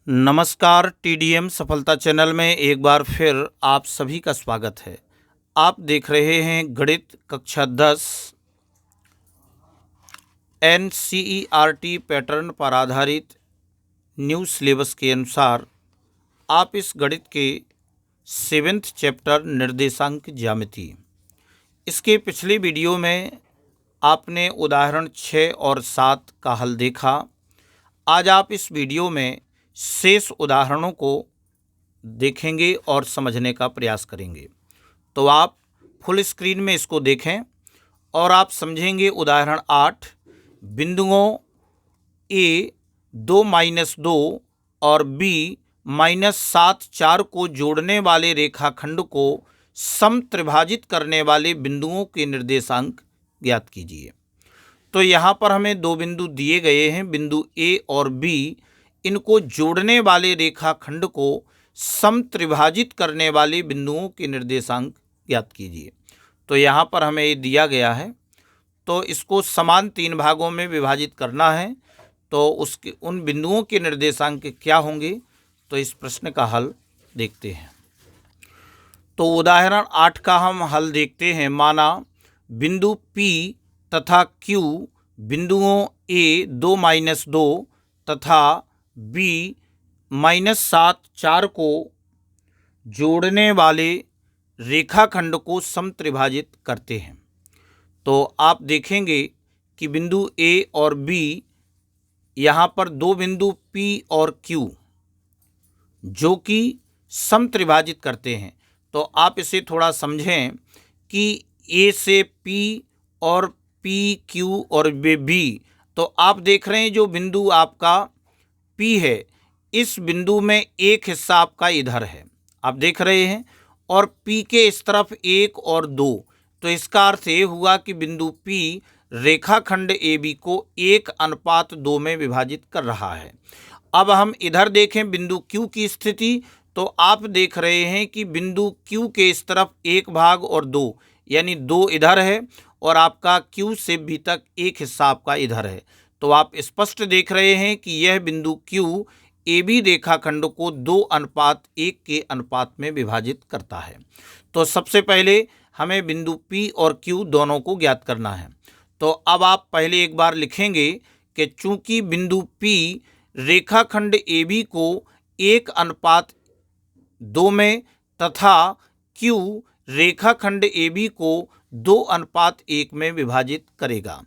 नमस्कार, टीडीएम सफलता चैनल में एक बार फिर आप सभी का स्वागत है। आप देख रहे हैं गणित कक्षा 10 एनसीईआरटी पैटर्न पर आधारित न्यू सिलेबस के अनुसार आप इस गणित के 7th चैप्टर निर्देशांक ज्यामिति, इसके पिछले वीडियो में आपने उदाहरण 6 और 7 का हल देखा। आज आप इस वीडियो में शेष उदाहरणों को देखेंगे और समझने का प्रयास करेंगे। तो आप फुल स्क्रीन में इसको देखें और आप समझेंगे। उदाहरण 8, बिंदुओं ए 2-2 और बी -7 4 को जोड़ने वाले रेखाखंड को समत्रिभाजित करने वाले बिंदुओं के निर्देशांक ज्ञात कीजिए। तो यहाँ पर हमें दो बिंदु दिए गए हैं, बिंदु ए और बी। इनको जोड़ने वाले रेखाखंड को समत्रिभाजित करने वाले बिंदुओं के निर्देशांक ज्ञात कीजिए। तो यहाँ पर हमें ये दिया गया है, तो इसको समान 3 भागों में विभाजित करना है। तो उसके उन बिंदुओं के निर्देशांक क्या होंगे, तो इस प्रश्न का हल देखते हैं। तो उदाहरण 8 का हम हल देखते हैं। माना बिंदु P तथा Q बिंदुओं A 2-2 तथा B -7 4 को जोड़ने वाले रेखाखंड को समत्रिभाजित करते हैं। तो आप देखेंगे कि बिंदु A और B, यहाँ पर दो बिंदु P और Q जो कि समत्रिभाजित करते हैं। तो आप इसे थोड़ा समझें कि A से P और P Q और B, तो आप देख रहे हैं जो बिंदु आपका P है, इस बिंदु में एक हिस्सा आपका इधर है, आप देख रहे हैं, और P के इस तरफ 1 और 2। तो इसका अर्थ ये हुआ कि बिंदु P रेखाखंड AB को 1:2 में विभाजित कर रहा है। अब हम इधर देखें बिंदु Q की स्थिति, तो आप देख रहे हैं कि बिंदु Q के इस तरफ 1 भाग और 2, यानी 2 इधर है और आपका Q से B तक एक हिस्सा आपका इधर है। तो आप स्पष्ट देख रहे हैं कि यह बिंदु Q AB रेखाखंड को 2:1 के अनुपात में विभाजित करता है। तो सबसे पहले हमें बिंदु P और Q दोनों को ज्ञात करना है। तो अब आप पहले एक बार लिखेंगे कि चूंकि बिंदु P रेखाखंड AB को 1:2 में तथा Q रेखाखंड AB को 2:1 में विभाजित करेगा,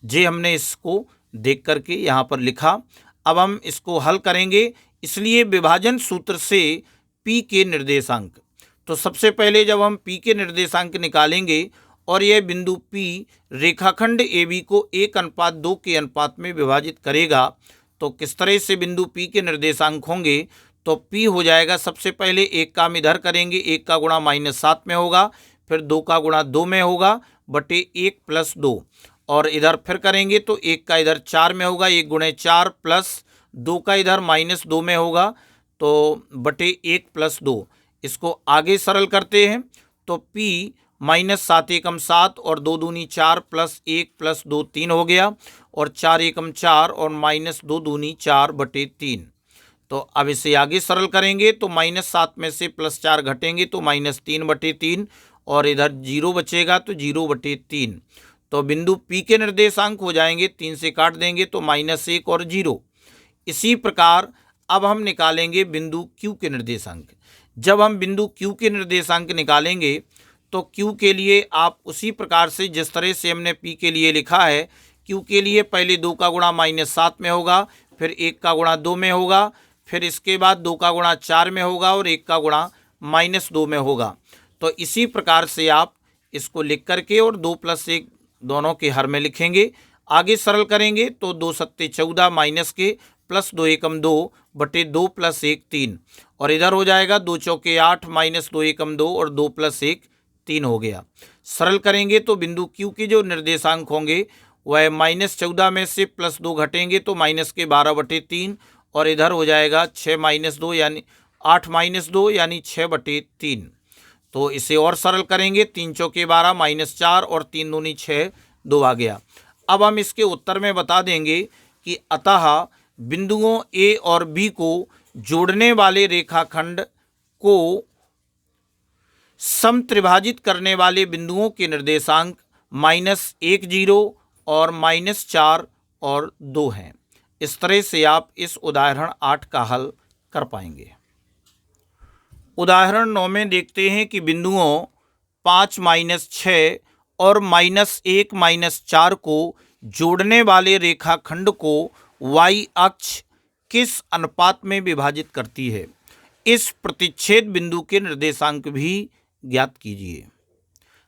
जे हमने इसको देख करके यहाँ पर लिखा। अब हम इसको हल करेंगे, इसलिए विभाजन सूत्र से P के निर्देशांक। तो सबसे पहले जब हम P के निर्देशांक निकालेंगे और यह बिंदु P रेखाखंड AB को 1:2 के अनुपात में विभाजित करेगा, तो किस तरह से बिंदु P के निर्देशांक होंगे। तो P हो जाएगा, सबसे पहले एक काम इधर करेंगे, 1 का गुणा -7 में होगा, फिर 2 का गुणा 2 में होगा बटे 1 + 2, और इधर फिर करेंगे तो 1 का इधर 4 में होगा, 1 × 4 प्लस 2 का इधर -2 में होगा, तो बटे 1 + 2। इसको आगे सरल करते हैं तो P -7 एकम 7 और 2 दूनी 4 प्लस 1 + 2 3 हो गया, और 4 एकम 4 और -2 दूनी 4 बटे 3। तो अब इसे आगे सरल करेंगे तो -7 में से +4 घटेंगे तो -3 बटे 3, और इधर 0 बचेगा तो 0 बटे 3। तो बिंदु P के निर्देशांक हो जाएंगे, 3 से काट देंगे तो -1 और 0। इसी प्रकार अब हम निकालेंगे बिंदु Q के निर्देशांक। जब हम बिंदु Q के निर्देशांक निकालेंगे तो Q के लिए आप उसी प्रकार से जिस तरह से हमने P के लिए लिखा है, Q के लिए पहले 2 का गुणा -7 में होगा, फिर 1 का गुणा 2 में होगा, फिर इसके बाद 2 का गुणा 4 में होगा और 1 का गुणा -2 में होगा। तो इसी प्रकार से आप इसको लिख करके और 2 + 1 दोनों के हर में लिखेंगे। आगे सरल करेंगे तो 2 सत्ते 14 माइनस के प्लस 2 एकम 2 बटे 2 + 1 3, और इधर हो जाएगा 2 चौके 8 -2 एकम 2 और 2 + 1 3 हो गया। सरल करेंगे तो बिंदु Q के जो निर्देशांक होंगे वह -14 में से +2 घटेंगे तो -12 बटे 3, और इधर हो जाएगा 6 - 2 यानी 8 - 2 यानी 6 बटे 3। तो इसे और सरल करेंगे, 3 चौके 12 -4 और 3 दूनी 6 2 आ गया। अब हम इसके उत्तर में बता देंगे कि अतः बिंदुओं ए और बी को जोड़ने वाले रेखाखंड को समत्रिभाजित करने वाले बिंदुओं के निर्देशांक -1 और -4 और 2 हैं। इस तरह से आप इस उदाहरण 8 का हल कर पाएंगे। उदाहरण 9 में देखते हैं कि बिंदुओं 5 -6 और -1 -4 को जोड़ने वाले रेखाखंड को y अक्ष किस अनुपात में विभाजित करती है। इस प्रतिच्छेद बिंदु के निर्देशांक भी ज्ञात कीजिए।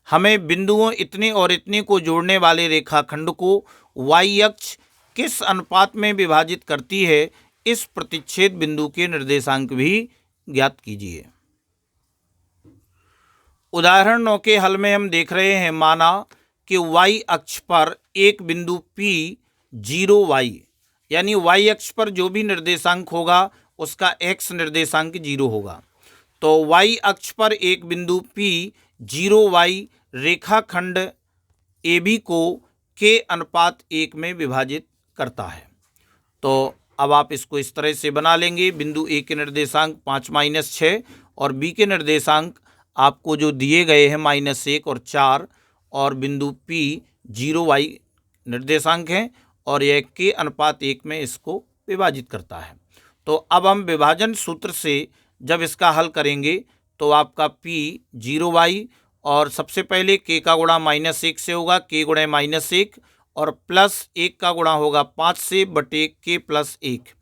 हमें बिंदुओं इतने और इतने को जोड़ने वाले रेखाखंड को y अक्ष किस अनुपात में विभाजित करती है, इस प्रतिच्छेद बिंदु के निर्देशांक भी ज्ञात कीजिए। उदाहरण 9 के हल में हम देख रहे हैं, माना कि y अक्ष पर एक बिंदु P 0y, यानी y अक्ष पर जो भी निर्देशांक होगा उसका x निर्देशांक 0 होगा। तो y अक्ष पर एक बिंदु P 0y रेखाखंड AB को k अनुपात 1 में विभाजित करता है। तो अब आप इसको इस तरह से बना लेंगे। बिंदु A के निर्देशांक 5 -6 और B के निर्देशांक आपको जो दिए गए हैं -1 और 4, और बिंदु P 0y निर्देशांक हैं और यह k अनुपात 1 में इसको विभाजित करता है। तो अब हम विभाजन सूत्र से जब इसका हल करेंगे तो आपका P 0y और सबसे पहले k का गुणा -1 से होगा, k गुणे -1, और +1 का गुणा होगा 5 से बटे k + 1,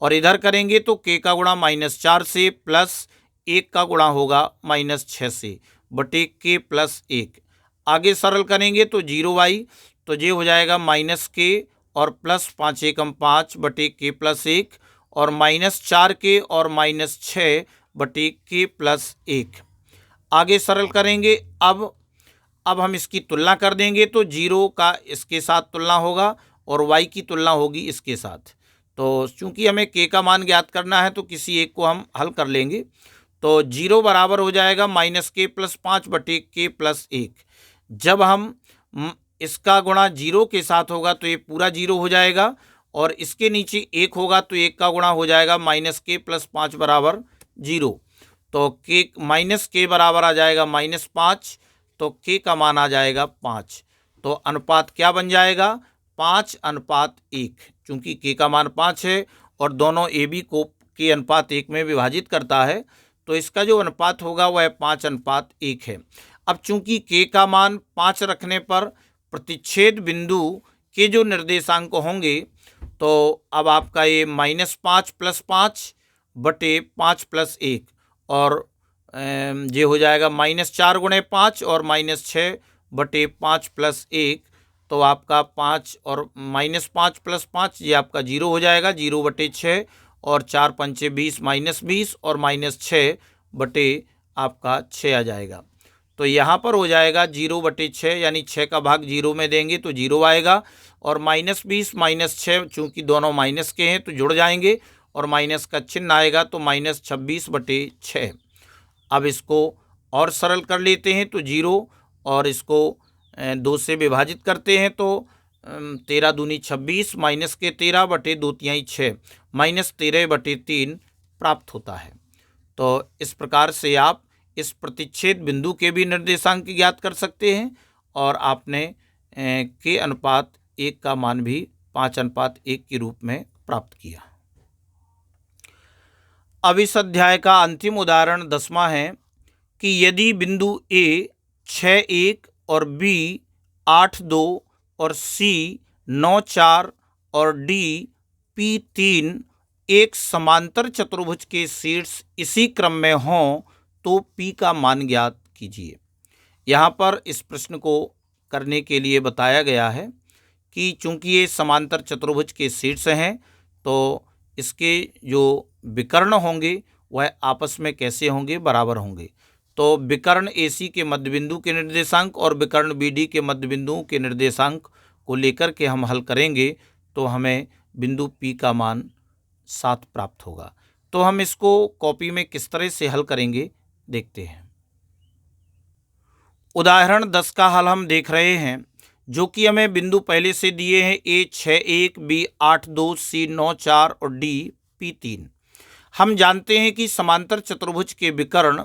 और इधर करेंगे तो k का गुणा -4 से प्लस 1 का गुणा होगा -6 से बटे k + 1। आगे सरल करेंगे तो 0y, तो ये हो जाएगा -k और +5 एकम 5 बटे k + 1, और -4k और -6 बटे k + 1। आगे सरल करेंगे। अब हम इसकी तुलना कर देंगे तो 0 का इसके साथ तुलना होगा और y की तुलना होगी इसके साथ। तो चूंकि हमें k का मान ज्ञात करना है तो किसी एक को हम हल कर लेंगे। तो 0 बराबर हो जाएगा -k + 5 बटे k + 1। जब हम इसका गुणा 0 के साथ होगा तो ये पूरा 0 हो जाएगा, और इसके नीचे 1 होगा तो 1 का गुणा हो जाएगा -k + 5 बराबर 0। तो k बराबर आ जाएगा -5, तो k का मान आ जाएगा 5। तो अनुपात क्या बन जाएगा? 5:1। चूंकि k का मान 5 है और दोनों AB को k अनुपात 1 में विभाजित करता है, तो इसका जो अनुपात होगा वह 5:1 है। अब चूंकि k का मान 5 रखने पर प्रतिच्छेद बिंदु के जो निर्देशांक होंगे, तो अब आपका ये -5 + 5 बटे 5 + 1, और ये हो जाएगा -4 गुणे 5 और -6 बटे 5 + 1। तो आपका 5 और -5 + 5 ये आपका 0 हो जाएगा, 0 बटे 6, और 4 पंचे 20 -20 और -6 बटे आपका 6 आ जाएगा। तो यहाँ पर हो जाएगा 0 बटे 6, यानी 6 का भाग 0 में देंगे तो 0 आएगा, और -20 -6 चूँकि दोनों माइनस के हैं तो जुड़ जाएंगे और माइनस का चिन्ह आएगा, तो -26 बटे 6। अब इसको और सरल कर लेते हैं तो 0 और इसको 2 से विभाजित करते हैं तो 13 दूनी 26 माइनस के 13 बटे 2 तिहाई 6 -13 बटे 3 प्राप्त होता है। तो इस प्रकार से आप इस प्रतिच्छेद बिंदु के भी निर्देशांक ज्ञात कर सकते हैं, और आपने k अनुपात 1 का मान भी 5:1 के रूप में प्राप्त किया। अब इस अध्याय का अंतिम उदाहरण 10वां है कि यदि बिंदु A 6:1 और B 8:2 और C 9:4 और D P3 एक समांतर चतुर्भुज के शीर्ष इसी क्रम में हों तो P का मान ज्ञात कीजिए। यहाँ पर इस प्रश्न को करने के लिए बताया गया है कि चूंकि ये समांतर चतुर्भुज के शीर्ष हैं, तो इसके जो विकर्ण होंगे वह आपस में कैसे होंगे? बराबर होंगे। तो विकर्ण AC के मध्यबिंदु के निर्देशांक और विकर्ण BD के मध्यबिंदुओं के निर्देशांक को लेकर के हम हल करेंगे तो हमें बिंदु P का मान 7 प्राप्त होगा। तो हम इसको कॉपी में किस तरह से हल करेंगे देखते हैं। उदाहरण 10 का हल हम देख रहे हैं, जो कि हमें बिंदु पहले से दिए हैं A 6:1 B 8:2 C 9:4 और D P3। हम जानते हैं कि समांतर चतुर्भुज के विकर्ण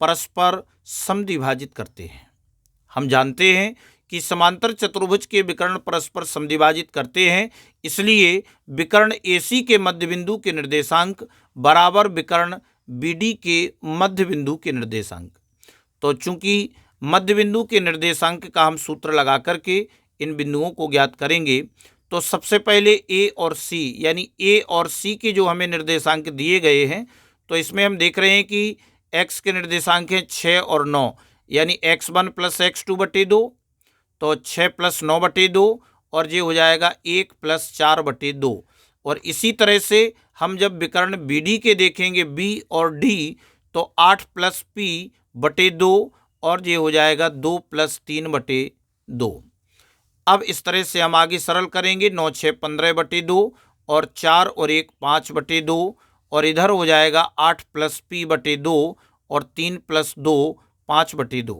परस्पर समद्विभाजित करते हैं। हम जानते हैं कि समांतर चतुर्भुज के विकर्ण परस्पर समद्विभाजित करते हैं, इसलिए विकर्ण AC के मध्य बिंदु के निर्देशांक बराबर विकर्ण BD के मध्य बिंदु के निर्देशांक। तो चूंकि मध्य बिंदु के निर्देशांक का हम सूत्र लगा करके इन बिंदुओं को ज्ञात करेंगे, तो सबसे पहले A और C यानी A और C के जो हमें निर्देशांक दिए गए हैं, तो इसमें हम देख रहे हैं कि x के निर्देशांक हैं 6 और 9, यानी x1 + x2 बटे 2, तो 6 + 9 बटे 2, और ये हो जाएगा 1 + 4 बटे 2। और इसी तरह से हम जब विकर्ण BD के देखेंगे B और D, तो 8 + P बटे 2, और ये हो जाएगा 2 + 3 बटे 2। अब इस तरह से हम आगे सरल करेंगे, 9 × 6 = 15 बटे 2, और 4 और 1 5 बटे 2, और इधर हो जाएगा 8 + P बटे 2, और 3 + 2 5 बटे 2।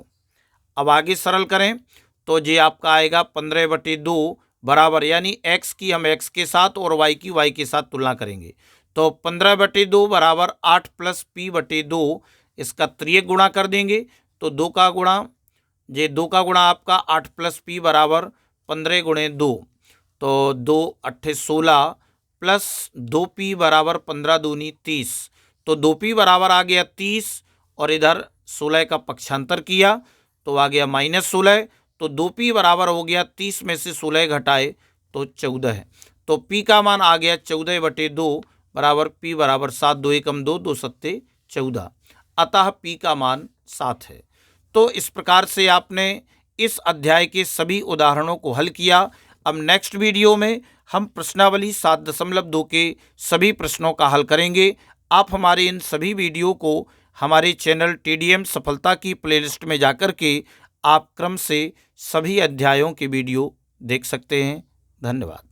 अब आगे सरल करें तो ये आपका आएगा 15 बटे 2 बराबर, यानी x की हम x के साथ और y की y के साथ तुलना करेंगे, तो 15 बटे 2 बराबर 8 + P बटे 2, इसका त्रियक गुणा कर देंगे, तो 2 का गुणा, ये 2 का गुणा आपका 8 + P बराबर 15 × 2, तो 2 × 8 = 16 प्लस 2P बराबर 15 दूनी 30, तो 2P बराबर आ गया 30, और इधर 16 का पक्षांतर किया तो आ गया -16, तो 2P बराबर हो गया 30 में से 16 घटाए तो 14 है, तो P का मान आ गया 14 बटे 2 बराबर P बराबर 7, 2 × 2 2 × 14, अतः P का मान 7 है। तो इस प्रकार से आपने इस अध्याय के सभी उदाहरणों को हल किया। अब नेक्स्ट वीडियो में हम प्रश्नावली 7.2 के सभी प्रश्नों का हल करेंगे। आप हमारे इन सभी वीडियो को हमारे चैनल TDM सफलता की प्लेलिस्ट में जाकर के आप क्रम से सभी अध्यायों के वीडियो देख सकते हैं। धन्यवाद।